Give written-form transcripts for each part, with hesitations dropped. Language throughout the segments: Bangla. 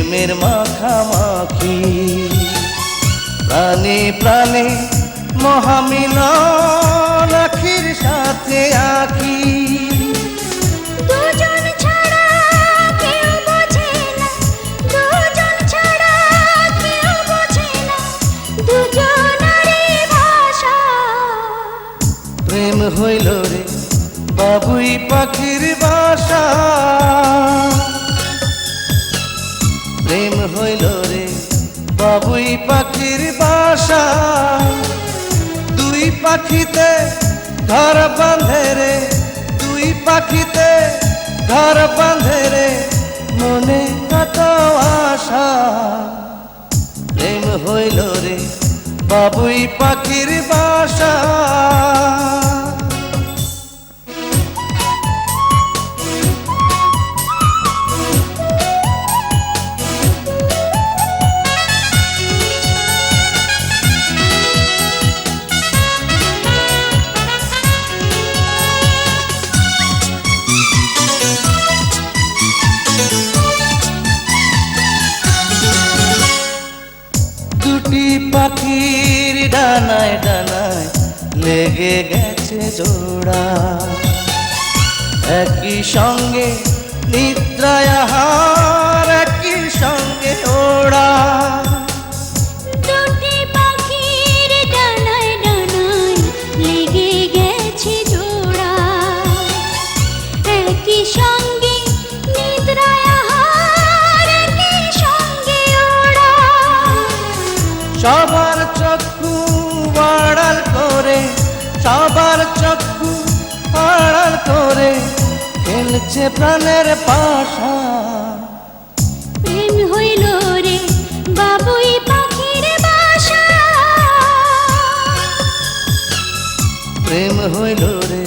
প্রেমের মাখামাখি, প্রাণে প্রাণে মহামিলন আখির সাথে আখি। দুজন ছাড়া কেউ বোঝে না, দুজন ছাড়া কেউ বোঝে না দুজনারই ভাষা। প্রেম হইল রে বাবুই পাখির বাসা, প্রেম হইল রে বাবুই পাখির বাসা। দুই পাখিতে ঘর বাঁধে রে, দুই পাখিতে ঘর বাঁধে রে, মনে কত আশা। প্রেম হইল রে বাবুই পাখির বাসা। দুটি পাখির ডানায় ডানায় লেগে গেছে জোড়া, একই সঙ্গে নিদ্রায় আহার, একই সঙ্গে ওড়া। দুটি পাখির ডানায় ডানায় লেগে গেছে জোড়া, একই সঙ্গে নিদ্রায় আহার, একই সঙ্গে ওড়া। সবার চক্ষু আড়াল করে, সবার চক্ষু আড়াল করে খেলছে প্রাণের পাশা। প্রেম হইল রে বাবুই পাখির বাসা, প্রেম হইল রে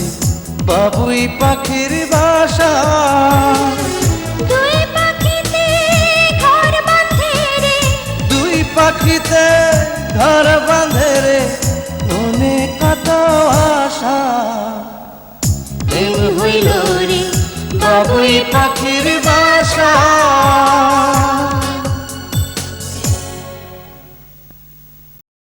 বাবুই পাখির বাসা। দুই পাখিতে ঘর বাঁধে রে, দুই পাখিতে ঘর বাঁধে রে, মনে কত আশা। প্রেম হইল রে বাবুই পাখির বাসা।